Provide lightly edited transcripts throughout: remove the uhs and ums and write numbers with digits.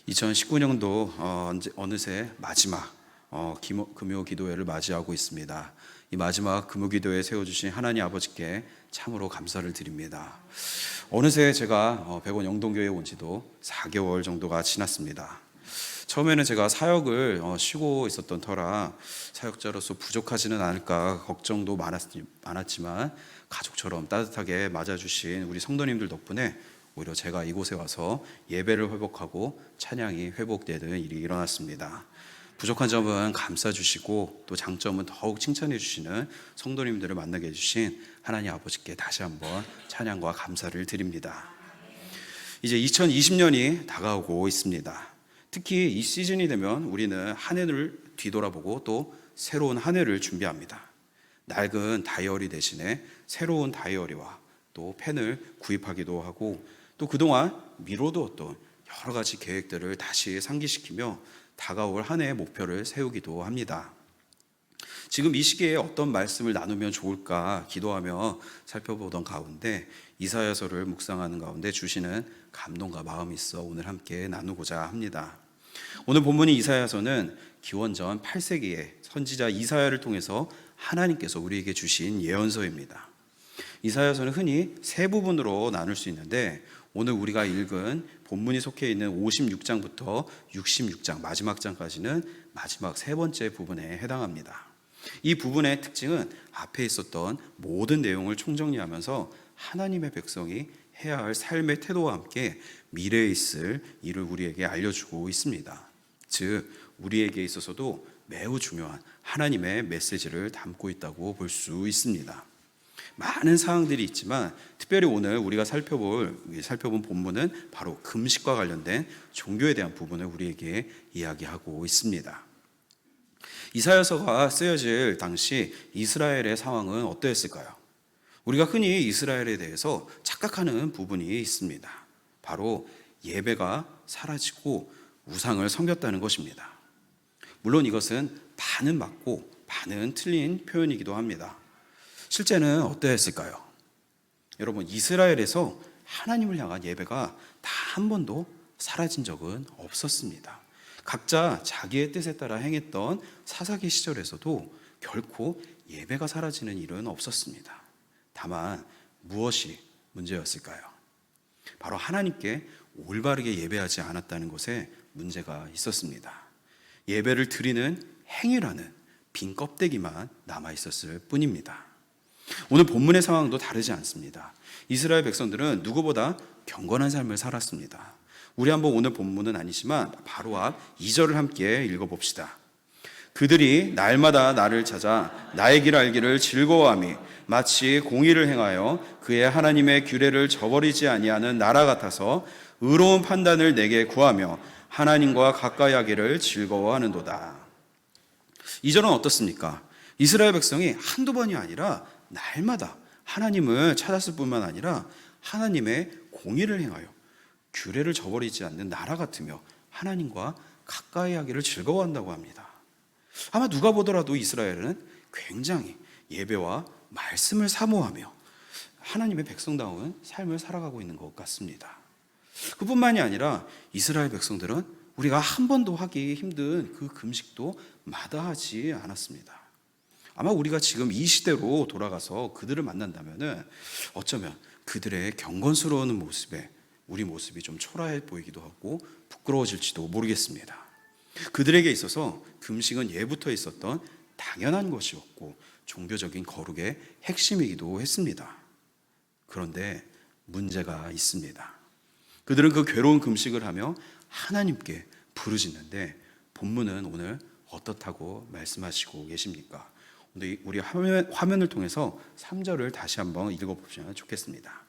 2019년도 어느새 마지막 금요 기도회를 맞이하고 있습니다. 이 마지막 금요 기도회에 세워주신 하나님 아버지께 참으로 감사를 드립니다. 어느새 제가 백원 영동교회에 온 지도 4개월 정도가 지났습니다. 처음에는 제가 사역을 쉬고 있었던 터라 사역자로서 부족하지는 않을까 걱정도 많았지만 가족처럼 따뜻하게 맞아주신 우리 성도님들 덕분에 오히려 제가 이곳에 와서 예배를 회복하고 찬양이 회복되는 일이 일어났습니다. 부족한 점은 감싸 주시고 또 장점은 더욱 칭찬해 주시는 성도님들을 만나게 해주신 하나님 아버지께 다시 한번 찬양과 감사를 드립니다. 이제 2020년이 다가오고 있습니다. 특히 이 시즌이 되면 우리는 한 해를 뒤돌아보고 또 새로운 한 해를 준비합니다. 낡은 다이어리 대신에 새로운 다이어리와 또 펜을 구입하기도 하고 또 그동안 미뤄두었던 여러 가지 계획들을 다시 상기시키며 다가올 한 해의 목표를 세우기도 합니다. 지금 이 시기에 어떤 말씀을 나누면 좋을까 기도하며 살펴보던 가운데 이사야서를 묵상하는 가운데 주시는 감동과 마음이 있어 오늘 함께 나누고자 합니다. 오늘 본문인 이사야서는 기원전 8세기의 선지자 이사야를 통해서 하나님께서 우리에게 주신 예언서입니다. 이사야서는 흔히 세 부분으로 나눌 수 있는데 오늘 우리가 읽은 본문이 속해 있는 56장부터 66장 마지막 장까지는 마지막 세 번째 부분에 해당합니다. 이 부분의 특징은 앞에 있었던 모든 내용을 총정리하면서 하나님의 백성이 해야 할 삶의 태도와 함께 미래에 있을 일을 우리에게 알려주고 있습니다. 즉 우리에게 있어서도 매우 중요한 하나님의 메시지를 담고 있다고 볼 수 있습니다. 많은 사항들이 있지만 특별히 오늘 우리가 살펴본 본문은 바로 금식과 관련된 종교에 대한 부분을 우리에게 이야기하고 있습니다. 이사야서가 쓰여질 당시 이스라엘의 상황은 어떠했을까요? 우리가 흔히 이스라엘에 대해서 착각하는 부분이 있습니다. 바로 예배가 사라지고 우상을 섬겼다는 것입니다. 물론 이것은 반은 맞고 반은 틀린 표현이기도 합니다. 실제는 어떠했을까요? 여러분, 이스라엘에서 하나님을 향한 예배가 단 한 번도 사라진 적은 없었습니다. 각자 자기의 뜻에 따라 행했던 사사기 시절에서도 결코 예배가 사라지는 일은 없었습니다. 다만 무엇이 문제였을까요? 바로 하나님께 올바르게 예배하지 않았다는 것에 문제가 있었습니다. 예배를 드리는 행위라는 빈 껍데기만 남아있었을 뿐입니다. 오늘 본문의 상황도 다르지 않습니다. 이스라엘 백성들은 누구보다 경건한 삶을 살았습니다. 우리 한번 오늘 본문은 아니지만 바로 앞 2절을 함께 읽어봅시다. 그들이 날마다 나를 찾아 나의 길 알기를 즐거워하며 마치 공의를 행하여 그의 하나님의 규례를 저버리지 아니하는 나라 같아서 의로운 판단을 내게 구하며 하나님과 가까이 하기를 즐거워하는도다. 2절은 어떻습니까? 이스라엘 백성이 한두 번이 아니라 날마다 하나님을 찾았을 뿐만 아니라 하나님의 공의를 행하여 규례를 저버리지 않는 나라 같으며 하나님과 가까이 하기를 즐거워한다고 합니다. 아마 누가 보더라도 이스라엘은 굉장히 예배와 말씀을 사모하며 하나님의 백성다운 삶을 살아가고 있는 것 같습니다. 그뿐만이 아니라 이스라엘 백성들은 우리가 한 번도 하기 힘든 그 금식도 마다하지 않았습니다. 아마 우리가 지금 이 시대로 돌아가서 그들을 만난다면 어쩌면 그들의 경건스러운 모습에 우리 모습이 좀 초라해 보이기도 하고 부끄러워질지도 모르겠습니다. 그들에게 있어서 금식은 예부터 있었던 당연한 것이었고 종교적인 거룩의 핵심이기도 했습니다. 그런데 문제가 있습니다. 그들은 그 괴로운 금식을 하며 하나님께 부르짖는데 본문은 오늘 어떻다고 말씀하시고 계십니까? 오늘 우리 화면을 통해서 3절을 다시 한번 읽어보시면 좋겠습니다.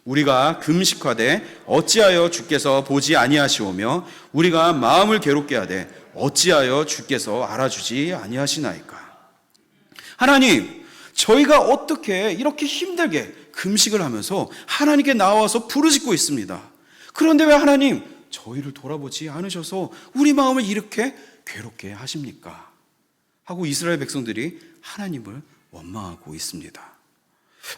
우리가 금식하되 어찌하여 주께서 보지 아니하시오며 우리가 마음을 괴롭게 하되 어찌하여 주께서 알아주지 아니하시나이까. 하나님, 저희가 어떻게 이렇게 힘들게 금식을 하면서 하나님께 나와서 부르짖고 있습니다. 그런데 왜 하나님 저희를 돌아보지 않으셔서 우리 마음을 이렇게 괴롭게 하십니까? 하고 이스라엘 백성들이 하나님을 원망하고 있습니다.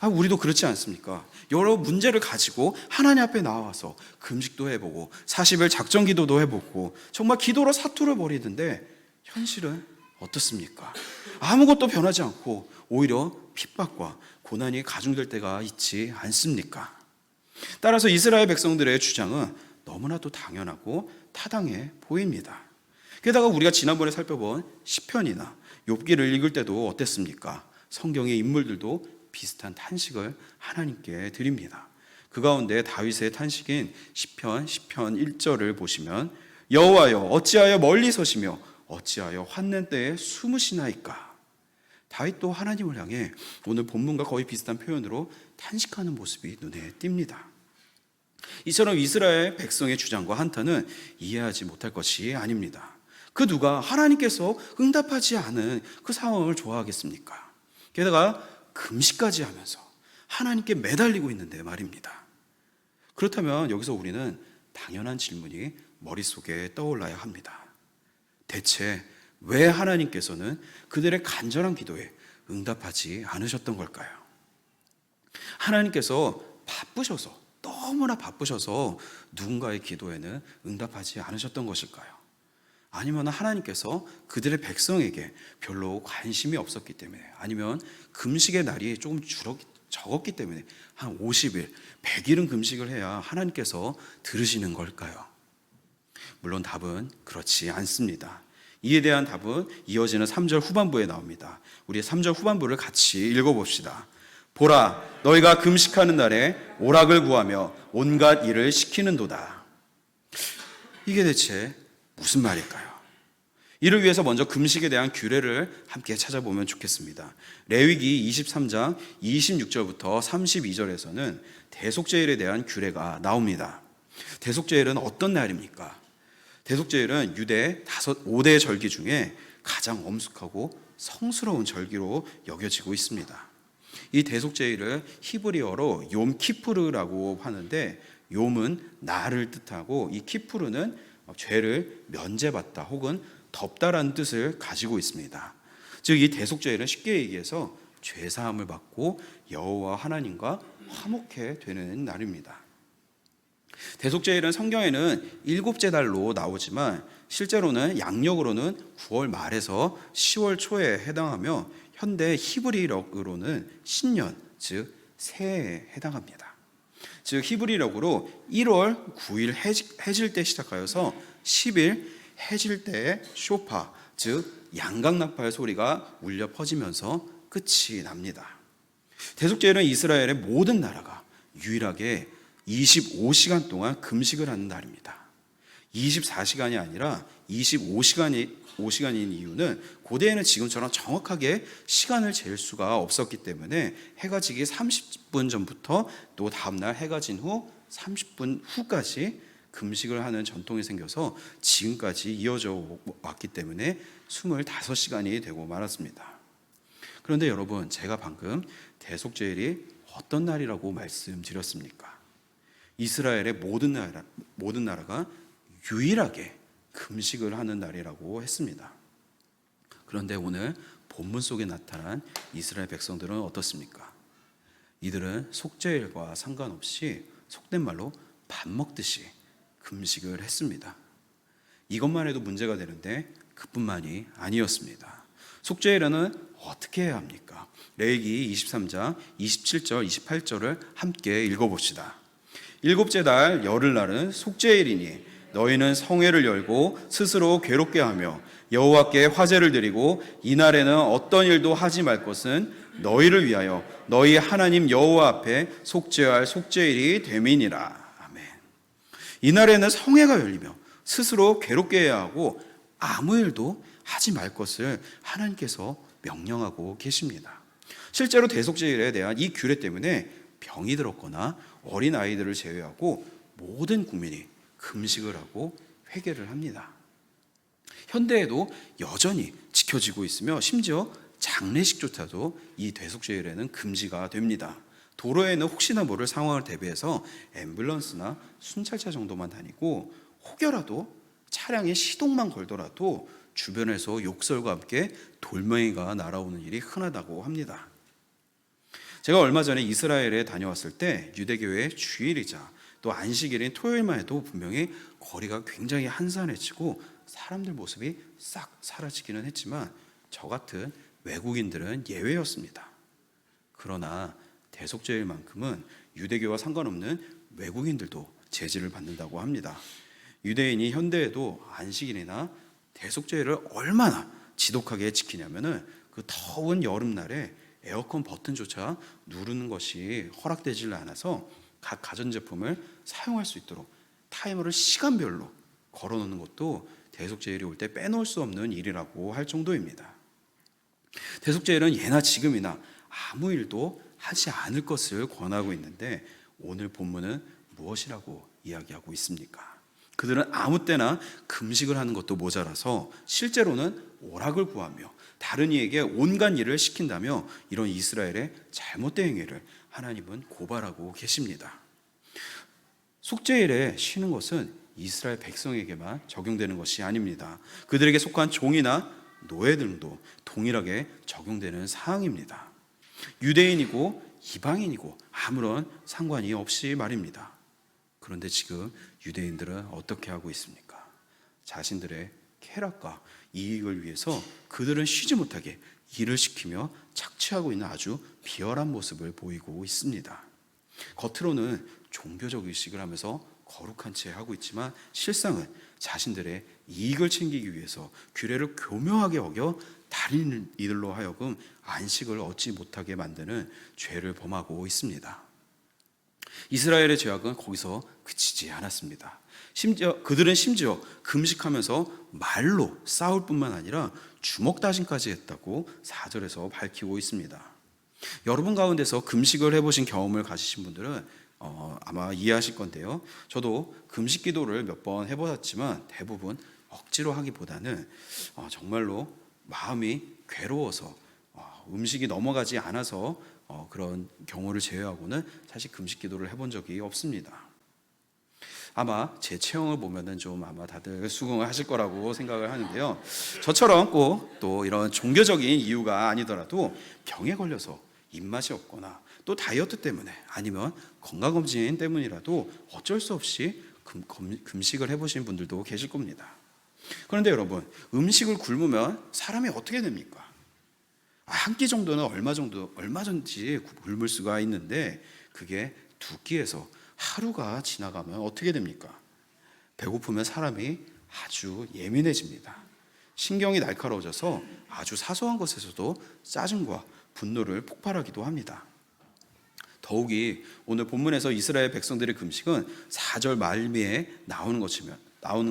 우리도 그렇지 않습니까? 여러 문제를 가지고 하나님 앞에 나와서 금식도 해보고 40일 작정 기도도 해보고 정말 기도로 사투를 벌이는데 현실은 어떻습니까? 아무것도 변하지 않고 오히려 핍박과 고난이 가중될 때가 있지 않습니까? 따라서 이스라엘 백성들의 주장은 너무나도 당연하고 타당해 보입니다. 게다가 우리가 지난번에 살펴본 시편이나 욥기를 읽을 때도 어땠습니까? 성경의 인물들도 비슷한 탄식을 하나님께 드립니다. 그 가운데 다윗의 탄식인 시편 1절을 보시면 여호와여 어찌하여 멀리 서시며 어찌하여 환난 때에 숨으시나이까. 다윗도 하나님을 향해 오늘 본문과 거의 비슷한 표현으로 탄식하는 모습이 눈에 띕니다. 이처럼 이스라엘 백성의 주장과 한탄은 이해하지 못할 것이 아닙니다. 그 누가 하나님께서 응답하지 않은 그 상황을 좋아하겠습니까? 게다가 금식까지 하면서 하나님께 매달리고 있는데 말입니다. 그렇다면 여기서 우리는 당연한 질문이 머릿속에 떠올라야 합니다. 대체 왜 하나님께서는 그들의 간절한 기도에 응답하지 않으셨던 걸까요? 하나님께서 너무나 바쁘셔서 누군가의 기도에는 응답하지 않으셨던 것일까요? 아니면 하나님께서 그들의 백성에게 별로 관심이 없었기 때문에, 아니면 금식의 날이 조금 적었기 때문에 한 50일, 100일은 금식을 해야 하나님께서 들으시는 걸까요? 물론 답은 그렇지 않습니다. 이에 대한 답은 이어지는 3절 후반부에 나옵니다. 우리 3절 후반부를 같이 읽어봅시다. 보라, 너희가 금식하는 날에 오락을 구하며 온갖 일을 시키는도다. 이게 대체 무슨 말일까요? 이를 위해서 먼저 금식에 대한 규례를 함께 찾아보면 좋겠습니다. 레위기 23장 26절부터 32절에서는 대속죄일에 대한 규례가 나옵니다. 대속죄일은 어떤 날입니까? 대속죄일은 유대 5대 절기 중에 가장 엄숙하고 성스러운 절기로 여겨지고 있습니다. 이 대속죄일을 히브리어로 욤키푸르라고 하는데, 욤은 날을 뜻하고 이 키푸르는 죄를 면제받다 혹은 덮다라는 뜻을 가지고 있습니다. 즉 이 대속죄일은 쉽게 얘기해서 죄사함을 받고 여호와 하나님과 화목해 되는 날입니다. 대속죄일은 성경에는 7째 달로 나오지만 실제로는 양력으로는 9월 말에서 10월 초에 해당하며 현대 히브리력으로는 신년, 즉 새해에 해당합니다. 즉 히브리력으로 1월 9일 해질 때 시작하여서 10일 해질 때에 쇼파, 즉 양각나팔 소리가 울려 퍼지면서 끝이 납니다. 대속죄일은 이스라엘의 모든 나라가 유일하게 25시간 동안 금식을 하는 날입니다. 24시간이 아니라 25시간인 이유는 고대에는 지금처럼 정확하게 시간을 잴 수가 없었기 때문에 해가 지기 30분 전부터 또 다음날 해가 진 후 30분 후까지 금식을 하는 전통이 생겨서 지금까지 이어져 왔기 때문에 25시간이 되고 말았습니다. 그런데 여러분, 제가 방금 대속죄일이 어떤 날이라고 말씀드렸습니까? 이스라엘의 모든 나라가 유일하게 금식을 하는 날이라고 했습니다. 그런데 오늘 본문 속에 나타난 이스라엘 백성들은 어떻습니까? 이들은 속죄일과 상관없이 속된 말로 밥 먹듯이 금식을 했습니다. 이것만 해도 문제가 되는데 그뿐만이 아니었습니다. 속죄일에는 어떻게 해야 합니까? 레위기 23장 27절 28절을 함께 읽어봅시다. 7째 달 열흘날은 속죄일이니 너희는 성회를 열고 스스로 괴롭게 하며 여호와께 화제를 드리고 이날에는 어떤 일도 하지 말 것은 너희를 위하여 너희 하나님 여호와 앞에 속죄할 속죄일이 됨이니라. 아멘. 이날에는 성회가 열리며 스스로 괴롭게 해야 하고 아무 일도 하지 말 것을 하나님께서 명령하고 계십니다. 실제로 대속죄일에 대한 이 규례 때문에 병이 들었거나 어린 아이들을 제외하고 모든 국민이 금식을 하고 회개를 합니다. 현대에도 여전히 지켜지고 있으며 심지어 장례식조차도 이 대속죄일에는 금지가 됩니다. 도로에는 혹시나 모를 상황을 대비해서 앰뷸런스나 순찰차 정도만 다니고 혹여라도 차량에 시동만 걸더라도 주변에서 욕설과 함께 돌멩이가 날아오는 일이 흔하다고 합니다. 제가 얼마 전에 이스라엘에 다녀왔을 때 유대교의 주일이자 또 안식일인 토요일만 해도 분명히 거리가 굉장히 한산해지고 사람들 모습이 싹 사라지기는 했지만 저 같은 외국인들은 예외였습니다. 그러나 대속죄일만큼은 유대교와 상관없는 외국인들도 제지를 받는다고 합니다. 유대인이 현대에도 안식일이나 대속죄일을 얼마나 지독하게 지키냐면은 그 더운 여름날에 에어컨 버튼조차 누르는 것이 허락되질 않아서 각 가전제품을 사용할 수 있도록 타이머를 시간별로 걸어놓는 것도 대속죄일이 올 때 빼놓을 수 없는 일이라고 할 정도입니다. 대속죄일은 예나 지금이나 아무 일도 하지 않을 것을 권하고 있는데 오늘 본문은 무엇이라고 이야기하고 있습니까? 그들은 아무 때나 금식을 하는 것도 모자라서 실제로는 오락을 구하며 다른 이에게 온갖 일을 시킨다며 이런 이스라엘의 잘못된 행위를 하나님은 고발하고 계십니다. 속죄일에 쉬는 것은 이스라엘 백성에게만 적용되는 것이 아닙니다. 그들에게 속한 종이나 노예들도 동일하게 적용되는 사항입니다. 유대인이고 이방인이고 아무런 상관이 없이 말입니다. 그런데 지금 유대인들은 어떻게 하고 있습니까? 자신들의 쾌락과 이익을 위해서 그들은 쉬지 못하게 일을 시키며 착취하고 있는 아주 비열한 모습을 보이고 있습니다. 겉으로는 종교적 의식을 하면서 거룩한 채 하고 있지만 실상은 자신들의 이익을 챙기기 위해서 규례를 교묘하게 어겨 다른 이들로 하여금 안식을 얻지 못하게 만드는 죄를 범하고 있습니다. 이스라엘의 죄악은 거기서 그치지 않았습니다. 그들은 심지어 금식하면서 말로 싸울 뿐만 아니라 주먹 다짐까지 했다고 4절에서 밝히고 있습니다. 여러분 가운데서 금식을 해보신 경험을 가지신 분들은 아마 이해하실 건데요. 저도 금식 기도를 몇 번 해보았지만 대부분 억지로 하기보다는 정말로 마음이 괴로워서 음식이 넘어가지 않아서 그런 경우를 제외하고는 사실 금식 기도를 해본 적이 없습니다. 아마 제 체형을 보면은 좀 아마 다들 수긍을 하실 거라고 생각을 하는데요. 저처럼 꼭 또 이런 종교적인 이유가 아니더라도 병에 걸려서 입맛이 없거나 또 다이어트 때문에 아니면 건강검진 때문이라도 어쩔 수 없이 금식을 해보신 분들도 계실 겁니다. 그런데 여러분, 음식을 굶으면 사람이 어떻게 됩니까? 한 끼 정도는 얼마든지 굶을 수가 있는데 그게 두 끼에서 하루가 지나가면 어떻게 됩니까? 배고프면 사람이 아주 예민해집니다. 신경이 날카로워져서 아주 사소한 것에서도 짜증과 분노를 폭발하기도 합니다. 더욱이 오늘 본문에서 이스라엘 백성들의 금식은 4절 말미에 나오는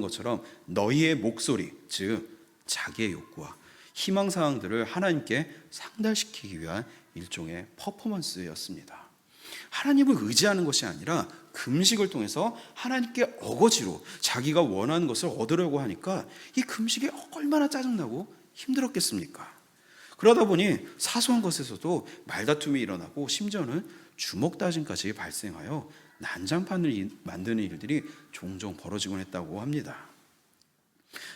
것처럼 너희의 목소리, 즉 자기의 욕구와 희망사항들을 하나님께 상달시키기 위한 일종의 퍼포먼스였습니다. 하나님을 의지하는 것이 아니라 금식을 통해서 하나님께 어거지로 자기가 원하는 것을 얻으려고 하니까 이 금식이 얼마나 짜증나고 힘들었겠습니까? 그러다 보니 사소한 것에서도 말다툼이 일어나고 심지어는 주먹 다짐까지 발생하여 난장판을 만드는 일들이 종종 벌어지곤 했다고 합니다.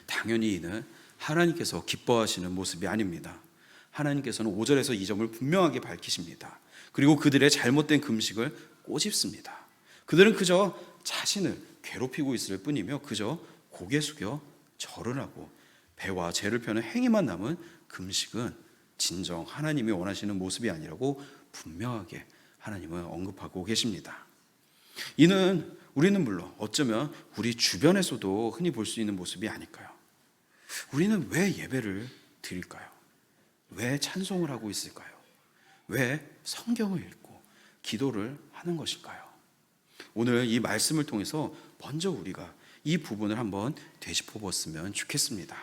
당연히 이는 하나님께서 기뻐하시는 모습이 아닙니다. 하나님께서는 5절에서 이 점을 분명하게 밝히십니다. 그리고 그들의 잘못된 금식을 꼬집습니다. 그들은 그저 자신을 괴롭히고 있을 뿐이며 그저 고개 숙여 절을 하고 배와 죄를 펴는 행위만 남은 금식은 진정 하나님이 원하시는 모습이 아니라고 분명하게 하나님은 언급하고 계십니다. 이는 우리는 물론 어쩌면 우리 주변에서도 흔히 볼 수 있는 모습이 아닐까요? 우리는 왜 예배를 드릴까요? 왜 찬송을 하고 있을까요? 왜 성경을 읽고 기도를 하는 것일까요? 오늘 이 말씀을 통해서 먼저 우리가 이 부분을 한번 되짚어 봤으면 좋겠습니다.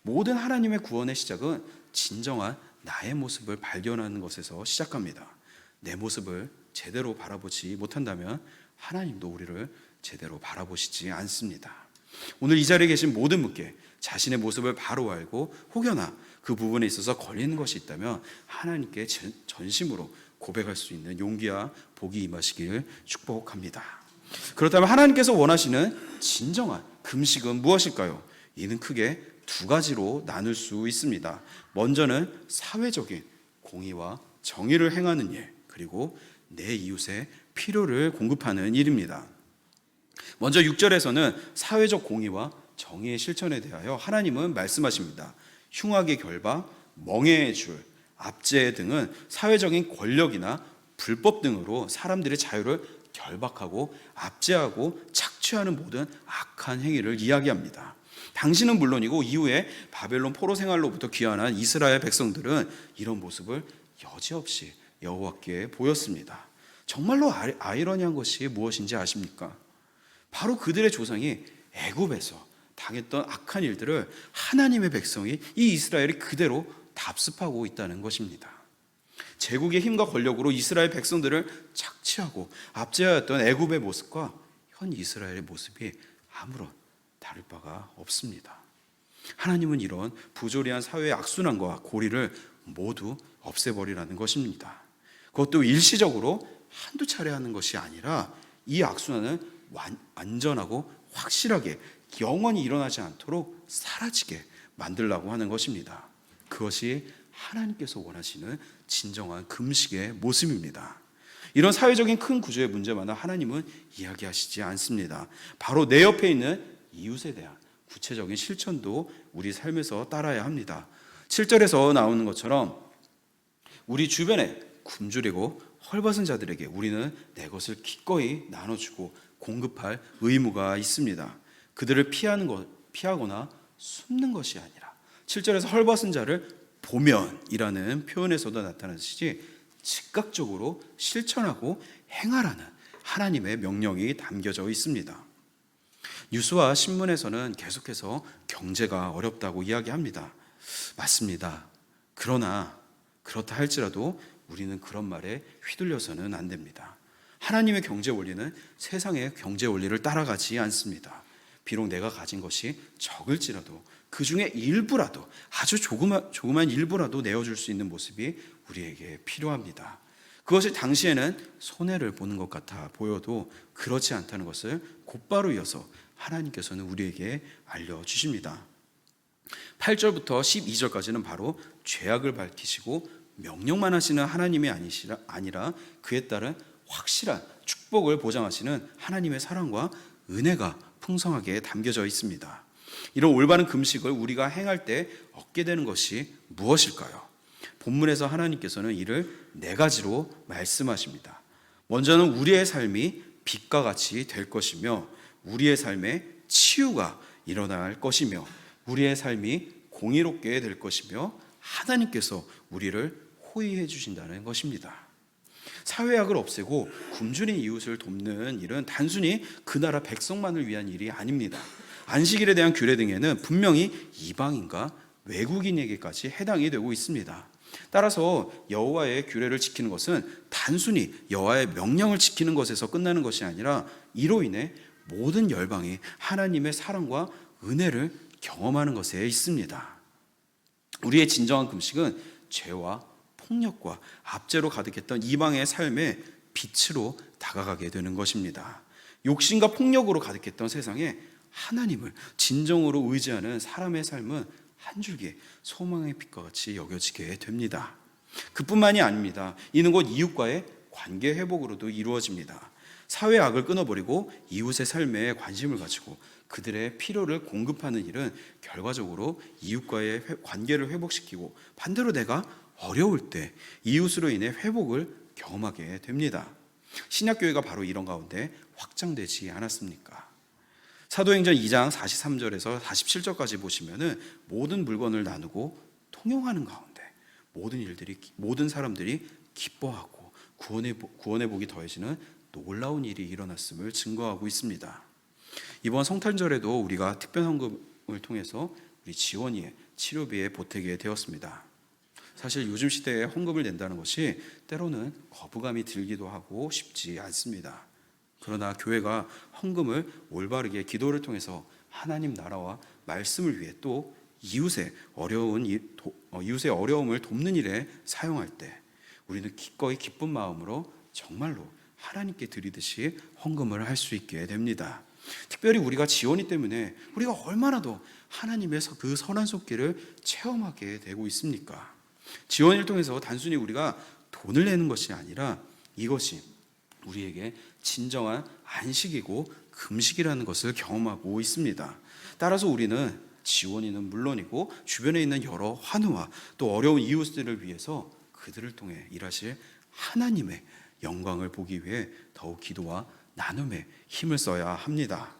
모든 하나님의 구원의 시작은 진정한 나의 모습을 발견하는 것에서 시작합니다. 내 모습을 제대로 바라보지 못한다면 하나님도 우리를 제대로 바라보시지 않습니다. 오늘 이 자리에 계신 모든 분께 자신의 모습을 바로 알고 혹여나 그 부분에 있어서 걸리는 것이 있다면 하나님께 전심으로 고백할 수 있는 용기와 복이 임하시길 축복합니다. 그렇다면 하나님께서 원하시는 진정한 금식은 무엇일까요? 이는 크게 두 가지로 나눌 수 있습니다. 먼저는 사회적인 공의와 정의를 행하는 일, 그리고 내 이웃의 필요를 공급하는 일입니다. 먼저 6절에서는 사회적 공의와 정의의 실천에 대하여 하나님은 말씀하십니다. 흉악의 결박, 멍해의 줄, 압제 등은 사회적인 권력이나 불법 등으로 사람들의 자유를 결박하고 압제하고 착취하는 모든 악한 행위를 이야기합니다. 당시는 물론이고 이후에 바벨론 포로 생활로부터 귀환한 이스라엘 백성들은 이런 모습을 여지없이 여호와께 보였습니다. 정말로 아이러니한 것이 무엇인지 아십니까? 바로 그들의 조상이 애굽에서 당했던 악한 일들을 하나님의 백성이, 이 이스라엘이 그대로 답습하고 있다는 것입니다. 제국의 힘과 권력으로 이스라엘 백성들을 착취하고 압제하였던 애굽의 모습과 현 이스라엘의 모습이 아무런 다를 바가 없습니다. 하나님은 이런 부조리한 사회의 악순환과 고리를 모두 없애버리라는 것입니다. 그것도 일시적으로 한두 차례 하는 것이 아니라 이 악순환은 완전하고 확실하게 영원히 일어나지 않도록 사라지게 만들려고 하는 것입니다. 그것이 하나님께서 원하시는 진정한 금식의 모습입니다. 이런 사회적인 큰 구조의 문제마다 하나님은 이야기하시지 않습니다. 바로 내 옆에 있는 이웃에 대한 구체적인 실천도 우리 삶에서 따라야 합니다. 7절에서 나오는 것처럼 우리 주변에 굶주리고 헐벗은 자들에게 우리는 내 것을 기꺼이 나눠주고 공급할 의무가 있습니다. 그들을 피하거나 숨는 것이 아니라 7절에서 헐벗은 자를 보면이라는 표현에서도 나타나듯이 즉각적으로 실천하고 행하라는 하나님의 명령이 담겨져 있습니다. 뉴스와 신문에서는 계속해서 경제가 어렵다고 이야기합니다. 맞습니다. 그러나 그렇다 할지라도 우리는 그런 말에 휘둘려서는 안 됩니다. 하나님의 경제 원리는 세상의 경제 원리를 따라가지 않습니다. 비록 내가 가진 것이 적을지라도 그 중에 일부라도, 아주 조그만 일부라도 내어줄 수 있는 모습이 우리에게 필요합니다. 그것이 당시에는 손해를 보는 것 같아 보여도 그렇지 않다는 것을 곧바로 이어서 하나님께서는 우리에게 알려주십니다. 8절부터 12절까지는 바로 죄악을 밝히시고 명령만 하시는 하나님이 아니라 그에 따른 확실한 축복을 보장하시는 하나님의 사랑과 은혜가 풍성하게 담겨져 있습니다. 이런 올바른 금식을 우리가 행할 때 얻게 되는 것이 무엇일까요? 본문에서 하나님께서는 이를 4가지로 말씀하십니다. 먼저는 우리의 삶이 빛과 같이 될 것이며, 우리의 삶에 치유가 일어날 것이며, 우리의 삶이 공의롭게 될 것이며, 하나님께서 우리를 호의해 주신다는 것입니다. 사회악을 없애고 굶주린 이웃을 돕는 일은 단순히 그 나라 백성만을 위한 일이 아닙니다. 안식일에 대한 규례 등에는 분명히 이방인과 외국인에게까지 해당이 되고 있습니다. 따라서 여호와의 규례를 지키는 것은 단순히 여호와의 명령을 지키는 것에서 끝나는 것이 아니라 이로 인해 모든 열방이 하나님의 사랑과 은혜를 경험하는 것에 있습니다. 우리의 진정한 금식은 죄와 폭력과 압제로 가득했던 이방의 삶에 빛으로 다가가게 되는 것입니다. 욕심과 폭력으로 가득했던 세상에 하나님을 진정으로 의지하는 사람의 삶은 한 줄기 소망의 빛과 같이 여겨지게 됩니다. 그뿐만이 아닙니다. 이는 곧 이웃과의 관계 회복으로도 이루어집니다. 사회 악을 끊어버리고 이웃의 삶에 관심을 가지고 그들의 필요를 공급하는 일은 결과적으로 이웃과의 관계를 회복시키고, 반대로 내가 어려울 때 이웃으로 인해 회복을 경험하게 됩니다. 신약교회가 바로 이런 가운데 확장되지 않았습니까? 사도행전 2장 43절에서 47절까지 보시면은 모든 물건을 나누고 통용하는 가운데 모든 사람들이 기뻐하고 구원의 복이 더해지는 놀라운 일이 일어났음을 증거하고 있습니다. 이번 성탄절에도 우리가 특별 헌금을 통해서 우리 지원이의 치료비에 보태게 되었습니다. 사실 요즘 시대에 헌금을 낸다는 것이 때로는 거부감이 들기도 하고 쉽지 않습니다. 그러나 교회가 헌금을 올바르게 기도를 통해서 하나님 나라와 말씀을 위해 또 이웃의 어려움을 돕는 일에 사용할 때 우리는 기꺼이 기쁜 마음으로 정말로 하나님께 드리듯이 헌금을 할 수 있게 됩니다. 특별히 우리가 지원이 때문에 우리가 얼마나 더 하나님의 그 선한 손길을 체험하게 되고 있습니까? 지원을 통해서 단순히 우리가 돈을 내는 것이 아니라 이것이 우리에게 진정한 안식이고 금식이라는 것을 경험하고 있습니다. 따라서 우리는 지원인은 물론이고 주변에 있는 여러 환우와 또 어려운 이웃들을 위해서 그들을 통해 일하실 하나님의 영광을 보기 위해 더욱 기도와 나눔에 힘을 써야 합니다.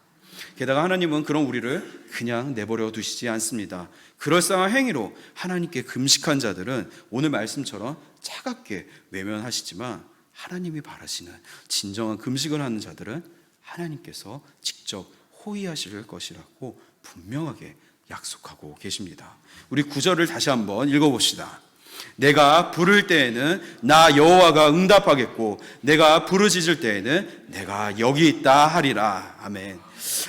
게다가 하나님은 그런 우리를 그냥 내버려 두시지 않습니다. 그럴싸한 행위로 하나님께 금식한 자들은 오늘 말씀처럼 차갑게 외면하시지만 하나님이 바라시는 진정한 금식을 하는 자들은 하나님께서 직접 호의하실 것이라고 분명하게 약속하고 계십니다. 우리 9절을 다시 한번 읽어봅시다. 내가 부를 때에는 나 여호와가 응답하겠고 내가 부르짖을 때에는 내가 여기 있다 하리라. 아멘.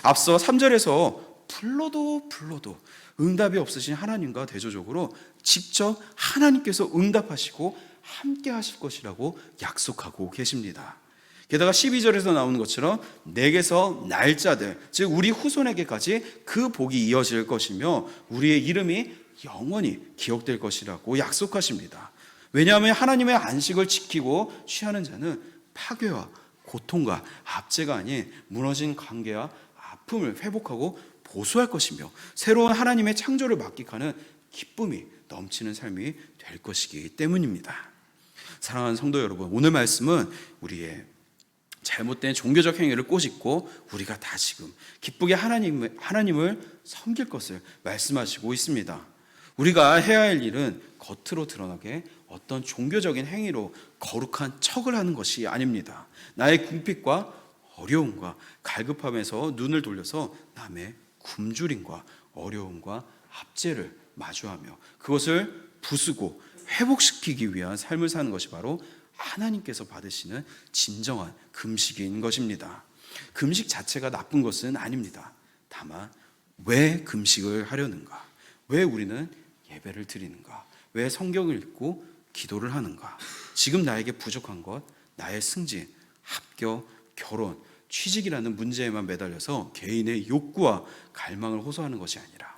앞서 3절에서 불러도 응답이 없으신 하나님과 대조적으로 직접 하나님께서 응답하시고 함께 하실 것이라고 약속하고 계십니다. 게다가 12절에서 나오는 것처럼 내게서 날짜들, 즉 우리 후손에게까지 그 복이 이어질 것이며 우리의 이름이 영원히 기억될 것이라고 약속하십니다. 왜냐하면 하나님의 안식을 지키고 취하는 자는 파괴와 고통과 압제가 아닌 무너진 관계와 아픔을 회복하고 보수할 것이며 새로운 하나님의 창조를 만끽하는 기쁨이 넘치는 삶이 될 것이기 때문입니다. 사랑하는 성도 여러분, 오늘 말씀은 우리의 잘못된 종교적 행위를 꼬집고 우리가 다시금 기쁘게 하나님을 섬길 것을 말씀하시고 있습니다. 우리가 해야 할 일은 겉으로 드러나게 어떤 종교적인 행위로 거룩한 척을 하는 것이 아닙니다. 나의 궁핍과 어려움과 갈급함에서 눈을 돌려서 남의 굶주림과 어려움과 압제를 마주하며 그것을 부수고 회복시키기 위한 삶을 사는 것이 바로 하나님께서 받으시는 진정한 금식인 것입니다. 금식 자체가 나쁜 것은 아닙니다. 다만 왜 금식을 하려는가? 왜 우리는 예배를 드리는가? 왜 성경을 읽고 기도를 하는가? 지금 나에게 부족한 것, 나의 승진, 합격, 결혼, 취직이라는 문제에만 매달려서 개인의 욕구와 갈망을 호소하는 것이 아니라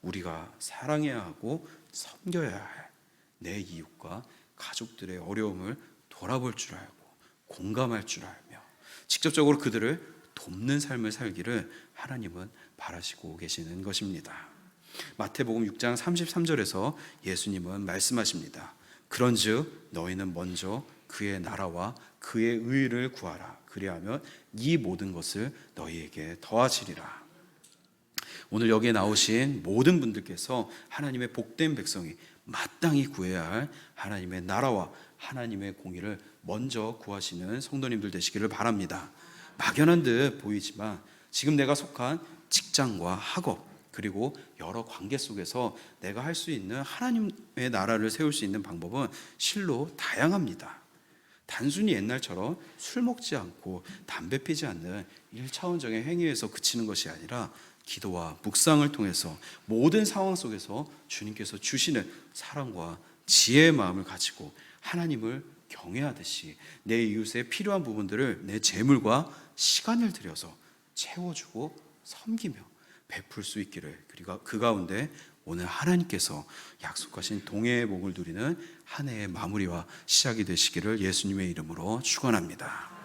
우리가 사랑해야 하고 섬겨야 할 내 이웃과 가족들의 어려움을 돌아볼 줄 알고 공감할 줄 알며 직접적으로 그들을 돕는 삶을 살기를 하나님은 바라시고 계시는 것입니다. 마태복음 6장 33절에서 예수님은 말씀하십니다. 그런즉 너희는 먼저 그의 나라와 그의 의를 구하라. 그리하면 이 모든 것을 너희에게 더하시리라. 오늘 여기에 나오신 모든 분들께서 하나님의 복된 백성이 마땅히 구해야 할 하나님의 나라와 하나님의 공의를 먼저 구하시는 성도님들 되시기를 바랍니다. 막연한 듯 보이지만 지금 내가 속한 직장과 학업 그리고 여러 관계 속에서 내가 할 수 있는 하나님의 나라를 세울 수 있는 방법은 실로 다양합니다. 단순히 옛날처럼 술 먹지 않고 담배 피지 않는 1차원적인 행위에서 그치는 것이 아니라 기도와 묵상을 통해서 모든 상황 속에서 주님께서 주시는 사랑과 지혜의 마음을 가지고 하나님을 경외하듯이 내 이웃의 필요한 부분들을 내 재물과 시간을 들여서 채워주고 섬기며 베풀 수 있기를, 그리고 그 가운데 오늘 하나님께서 약속하신 동해의 복을 누리는 한 해의 마무리와 시작이 되시기를 예수님의 이름으로 축원합니다.